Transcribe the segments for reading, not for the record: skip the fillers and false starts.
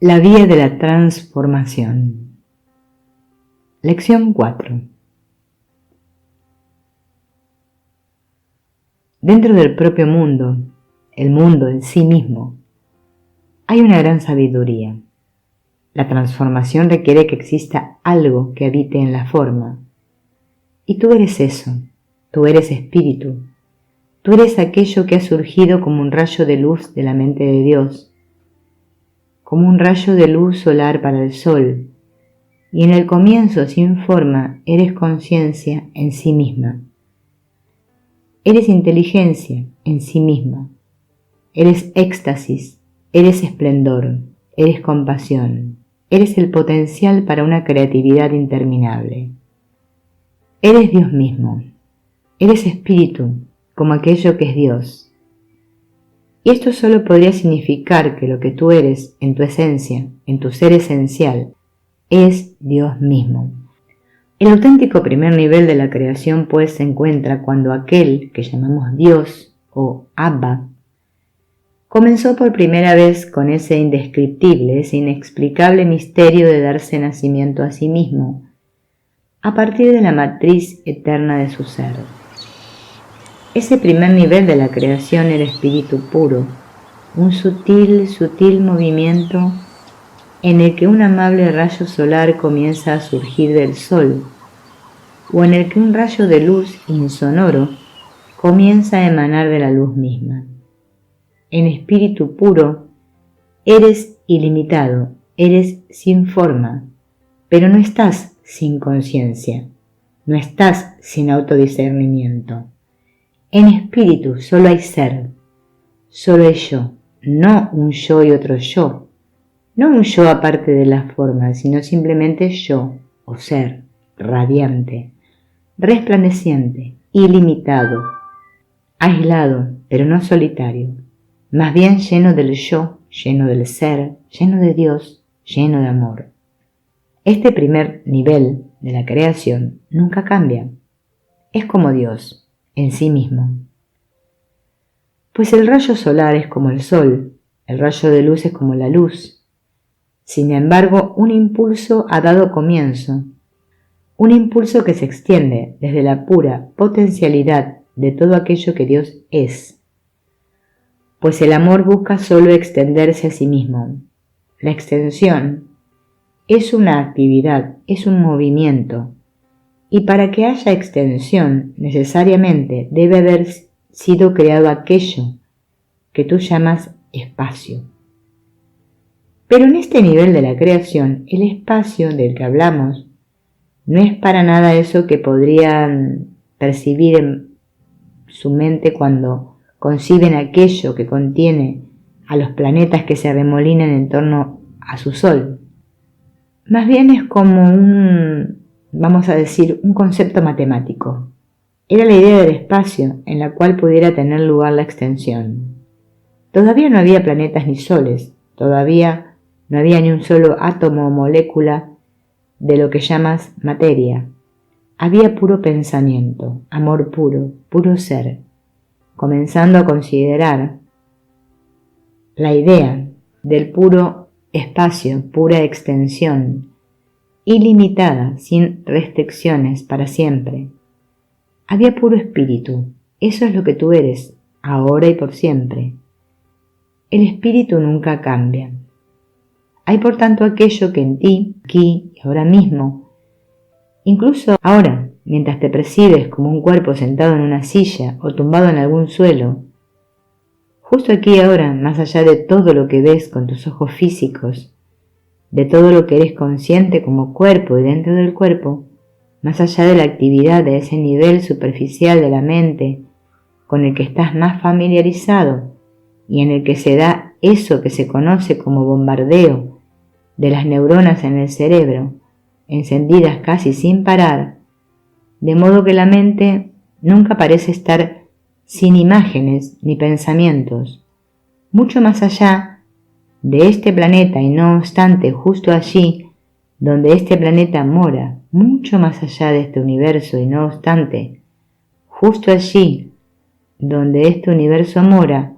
La vía de la transformación. Lección 4. Dentro del propio mundo, el mundo en sí mismo, hay una gran sabiduría. La transformación requiere que exista algo que habite en la forma. Y tú eres eso, tú eres espíritu, tú eres aquello que ha surgido como un rayo de luz de la mente de Dios, como un rayo de luz solar para el sol, y en el comienzo sin forma eres conciencia en sí misma. Eres inteligencia en sí misma, eres éxtasis, eres esplendor, eres compasión, eres el potencial para una creatividad interminable. Eres Dios mismo, eres espíritu, como aquello que es Dios. Y esto solo podría significar que lo que tú eres en tu esencia, en tu ser esencial, es Dios mismo. El auténtico primer nivel de la creación pues se encuentra cuando aquel que llamamos Dios o Abba comenzó por primera vez con ese indescriptible, ese inexplicable misterio de darse nacimiento a sí mismo, a partir de la matriz eterna de su ser. Ese primer nivel de la creación era espíritu puro, un sutil movimiento en el que un amable rayo solar comienza a surgir del sol, o en el que un rayo de luz insonoro comienza a emanar de la luz misma. En espíritu puro, eres ilimitado, eres sin forma, pero no estás sin conciencia, no estás sin autodiscernimiento. En espíritu solo hay ser, solo hay yo, no un yo y otro yo, no un yo aparte de la forma, sino simplemente yo o ser, radiante, resplandeciente, ilimitado, aislado, pero no solitario, más bien lleno del yo, lleno del ser, lleno de Dios, lleno de amor. Este primer nivel de la creación nunca cambia, es como Dios en sí mismo. Pues el rayo solar es como el sol, el rayo de luz es como la luz. Sin embargo, un impulso ha dado comienzo, un impulso que se extiende desde la pura potencialidad de todo aquello que Dios es. Pues el amor busca solo extenderse a sí mismo. La extensión es una actividad, es un movimiento, y para que haya extensión necesariamente debe haber sido creado aquello que tú llamas espacio. Pero en este nivel de la creación, el espacio del que hablamos no es para nada eso que podrían percibir en su mente cuando conciben aquello que contiene a los planetas que se arremolinan en torno a su Sol. Más bien es como vamos a decir, un concepto matemático. Era la idea del espacio en la cual pudiera tener lugar la extensión. Todavía no había planetas ni soles, todavía no había ni un solo átomo o molécula de lo que llamas materia. Había puro pensamiento, amor puro, puro ser, comenzando a considerar la idea del puro espacio, pura extensión, ilimitada, sin restricciones, para siempre. Había puro espíritu, eso es lo que tú eres, ahora y por siempre. El espíritu nunca cambia. Hay por tanto aquello que en ti, aquí y ahora mismo, incluso ahora, mientras te percibes como un cuerpo sentado en una silla o tumbado en algún suelo, justo aquí y ahora, más allá de todo lo que ves con tus ojos físicos, de todo lo que eres consciente como cuerpo y dentro del cuerpo, más allá de la actividad de ese nivel superficial de la mente con el que estás más familiarizado y en el que se da eso que se conoce como bombardeo de las neuronas en el cerebro, encendidas casi sin parar, de modo que la mente nunca parece estar sin imágenes ni pensamientos, mucho más allá de este planeta y no obstante justo allí donde este planeta mora, mucho más allá de este universo y no obstante justo allí donde este universo mora,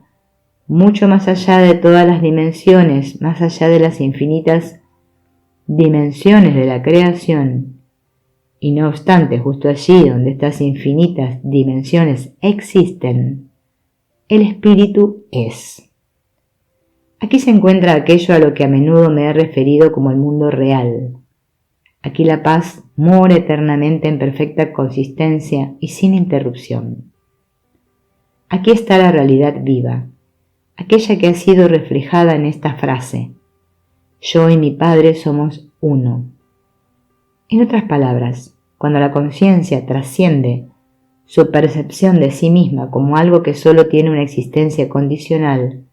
mucho más allá de todas las dimensiones, más allá de las infinitas dimensiones de la creación, y no obstante, justo allí donde estas infinitas dimensiones existen, el espíritu es. Aquí se encuentra aquello a lo que a menudo me he referido como el mundo real. Aquí la paz mora eternamente en perfecta consistencia y sin interrupción. Aquí está la realidad viva, aquella que ha sido reflejada en esta frase: yo y mi Padre somos uno. En otras palabras, cuando la conciencia trasciende su percepción de sí misma como algo que solo tiene una existencia condicional,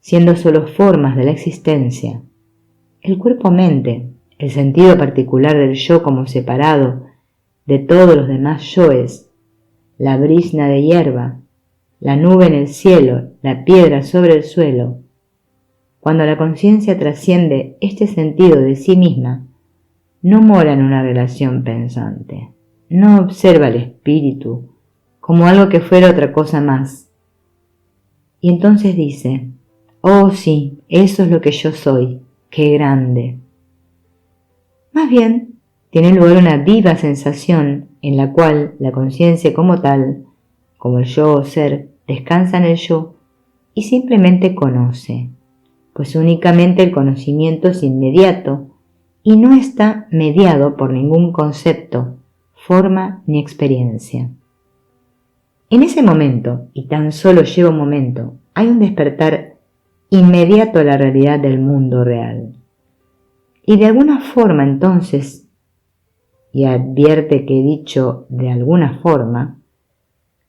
siendo solo formas de la existencia, el cuerpo-mente, el sentido particular del yo como separado de todos los demás yoes, la brizna de hierba, la nube en el cielo, la piedra sobre el suelo, cuando la conciencia trasciende este sentido de sí misma, no mora en una relación pensante, no observa el espíritu como algo que fuera otra cosa más. Y entonces dice: oh sí, eso es lo que yo soy, qué grande. Más bien, tiene lugar una viva sensación en la cual la conciencia como tal, como el yo o ser, descansa en el yo y simplemente conoce, pues únicamente el conocimiento es inmediato y no está mediado por ningún concepto, forma ni experiencia. En ese momento, y tan solo lleva un momento, hay un despertar inmediato a la realidad del mundo real. Y de alguna forma entonces, y advierte que he dicho de alguna forma,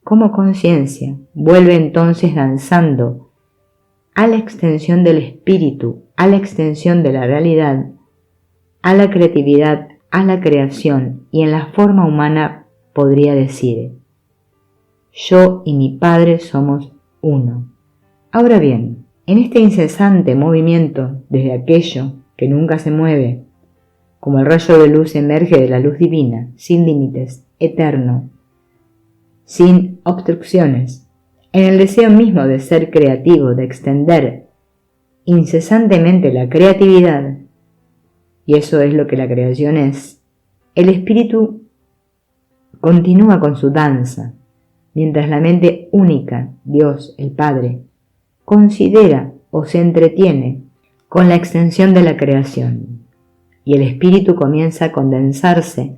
como conciencia, vuelve entonces danzando a la extensión del espíritu, a la extensión de la realidad, a la creatividad, a la creación, y en la forma humana podría decir: yo y mi Padre somos uno. Ahora bien, en este incesante movimiento desde aquello que nunca se mueve, como el rayo de luz emerge de la luz divina, sin límites, eterno, sin obstrucciones, en el deseo mismo de ser creativo, de extender incesantemente la creatividad, y eso es lo que la creación es, el espíritu continúa con su danza, mientras la mente única, Dios, el Padre, considera o se entretiene con la extensión de la creación, y el espíritu comienza a condensarse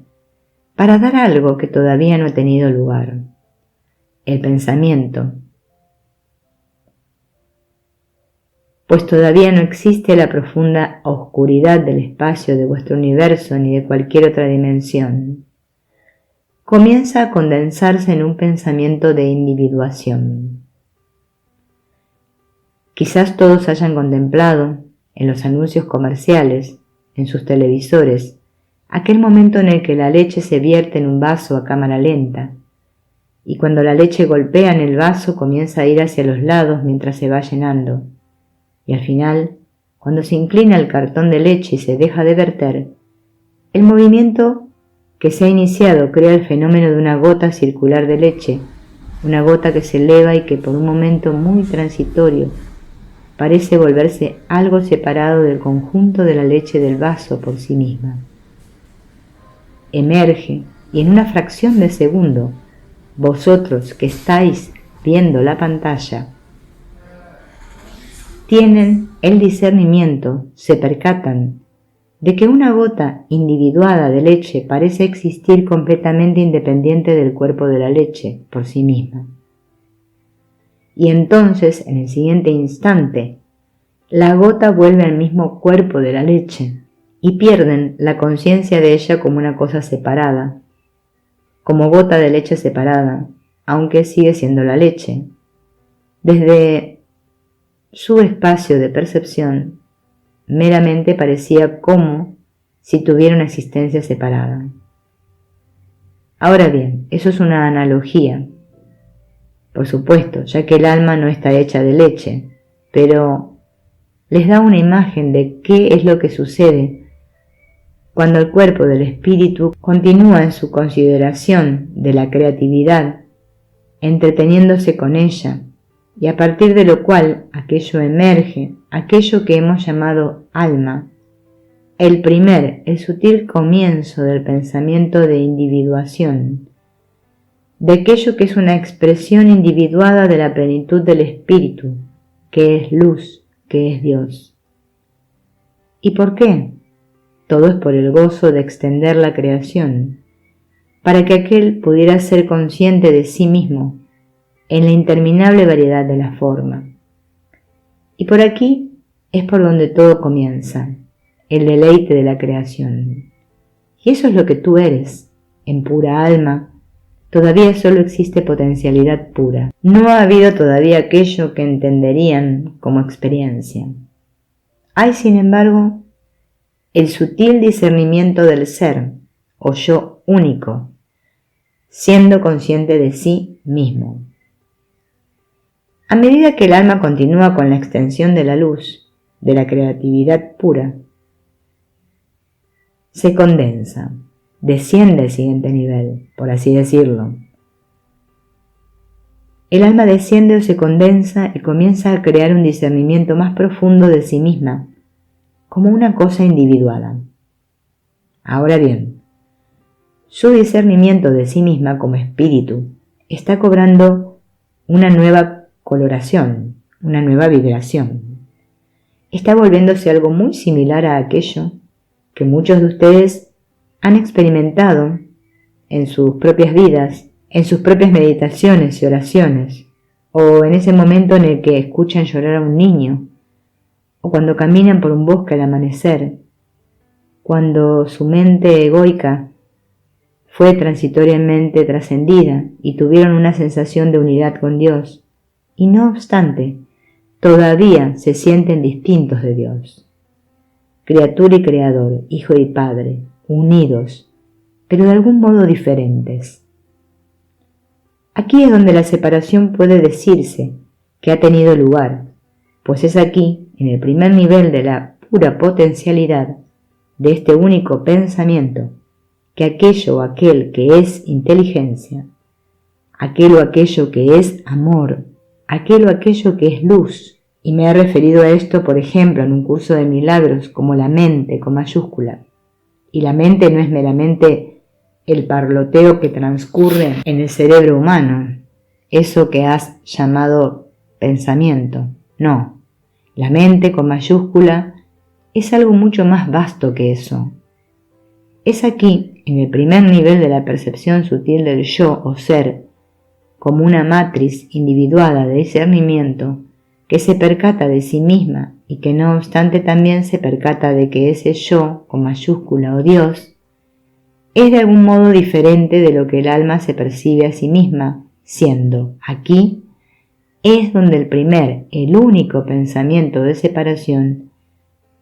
para dar algo que todavía no ha tenido lugar: el pensamiento, pues todavía no existe la profunda oscuridad del espacio de vuestro universo ni de cualquier otra dimensión. Comienza a condensarse en un pensamiento de individuación. Quizás todos hayan contemplado, en los anuncios comerciales, en sus televisores, aquel momento en el que la leche se vierte en un vaso a cámara lenta, y cuando la leche golpea en el vaso comienza a ir hacia los lados mientras se va llenando, y al final, cuando se inclina el cartón de leche y se deja de verter, el movimiento que se ha iniciado crea el fenómeno de una gota circular de leche, una gota que se eleva y que por un momento muy transitorio parece volverse algo separado del conjunto de la leche del vaso por sí misma. Emerge y en una fracción de segundo, vosotros que estáis viendo la pantalla, tienen el discernimiento, se percatan de que una gota individuada de leche parece existir completamente independiente del cuerpo de la leche por sí misma. Y entonces, en el siguiente instante, la gota vuelve al mismo cuerpo de la leche y pierden la conciencia de ella como una cosa separada, como gota de leche separada, aunque sigue siendo la leche. Desde su espacio de percepción, meramente parecía como si tuviera una existencia separada. Ahora bien, eso es una analogía, por supuesto, ya que el alma no está hecha de leche, pero les da una imagen de qué es lo que sucede cuando el cuerpo del espíritu continúa en su consideración de la creatividad, entreteniéndose con ella, y a partir de lo cual aquello emerge, aquello que hemos llamado alma, el sutil comienzo del pensamiento de individuación, de aquello que es una expresión individuada de la plenitud del espíritu, que es luz, que es Dios. ¿Y por qué? Todo es por el gozo de extender la creación, para que aquel pudiera ser consciente de sí mismo en la interminable variedad de la forma. Y por aquí es por donde todo comienza, el deleite de la creación. Y eso es lo que tú eres, en pura alma. Todavía solo existe potencialidad pura. No ha habido todavía aquello que entenderían como experiencia. Hay, sin embargo, el sutil discernimiento del ser, o yo único, siendo consciente de sí mismo. A medida que el alma continúa con la extensión de la luz, de la creatividad pura, se condensa, desciende al siguiente nivel, por así decirlo. El alma desciende o se condensa y comienza a crear un discernimiento más profundo de sí misma, como una cosa individuada. Ahora bien, su discernimiento de sí misma como espíritu está cobrando una nueva coloración, una nueva vibración. Está volviéndose algo muy similar a aquello que muchos de ustedes han experimentado en sus propias vidas, en sus propias meditaciones y oraciones, o en ese momento en el que escuchan llorar a un niño, o cuando caminan por un bosque al amanecer, cuando su mente egoica fue transitoriamente trascendida y tuvieron una sensación de unidad con Dios, y no obstante, todavía se sienten distintos de Dios. Criatura y creador, hijo y padre, unidos, pero de algún modo diferentes. Aquí es donde la separación puede decirse que ha tenido lugar, pues es aquí, en el primer nivel de la pura potencialidad de este único pensamiento, que aquello o aquel que es inteligencia, aquel o aquello que es amor, aquel o aquello que es luz, y me he referido a esto, por ejemplo, en un curso de milagros como la mente con mayúscula. Y la mente no es meramente el parloteo que transcurre en el cerebro humano, eso que has llamado pensamiento. No, la mente con mayúscula es algo mucho más vasto que eso. Es aquí, en el primer nivel de la percepción sutil del yo o ser, como una matriz individuada de discernimiento, que se percata de sí misma y que no obstante también se percata de que ese yo, con mayúscula o Dios, es de algún modo diferente de lo que el alma se percibe a sí misma, siendo aquí, es donde el único pensamiento de separación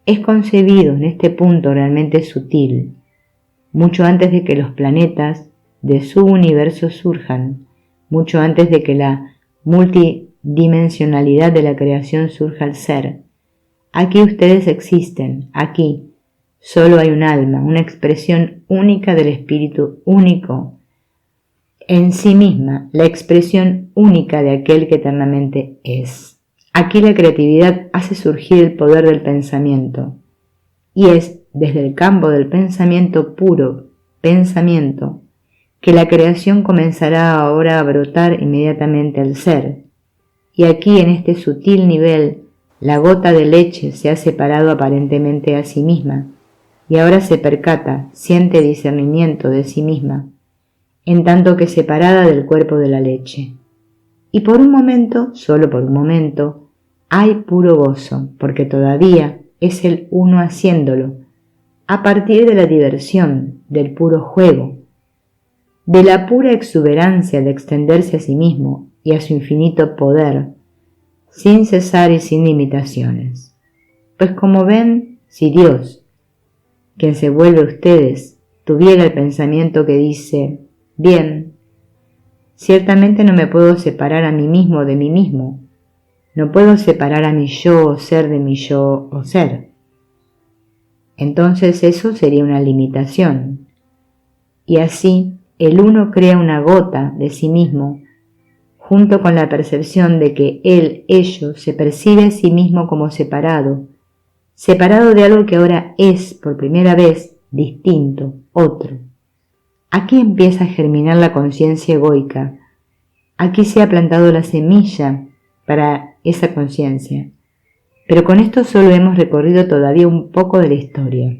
es concebido en este punto realmente sutil, mucho antes de que los planetas de su universo surjan, mucho antes de que la multidimensionalidad de la creación surja al ser. Aquí ustedes existen, aquí solo hay un alma, una expresión única del espíritu único, en sí misma, la expresión única de aquel que eternamente es. Aquí la creatividad hace surgir el poder del pensamiento, y es desde el campo del pensamiento puro, pensamiento, que la creación comenzará ahora a brotar inmediatamente al ser. Y aquí en este sutil nivel, la gota de leche se ha separado aparentemente a sí misma, y ahora se percata, siente discernimiento de sí misma, en tanto que separada del cuerpo de la leche. Y por un momento, solo por un momento, hay puro gozo, porque todavía es el uno haciéndolo, a partir de la diversión, del puro juego, de la pura exuberancia de extenderse a sí mismo y a su infinito poder, sin cesar y sin limitaciones. Pues como ven, si Dios, quien se vuelve a ustedes, tuviera el pensamiento que dice, bien, ciertamente no me puedo separar a mí mismo de mí mismo, no puedo separar a mi yo o ser de mi yo o ser. Entonces eso sería una limitación, y así el uno crea una gota de sí mismo junto con la percepción de que ello, se percibe a sí mismo como separado de algo que ahora es, por primera vez, distinto, otro. Aquí empieza a germinar la conciencia egoica. Aquí se ha plantado la semilla para esa conciencia. Pero con esto solo hemos recorrido todavía un poco de la historia.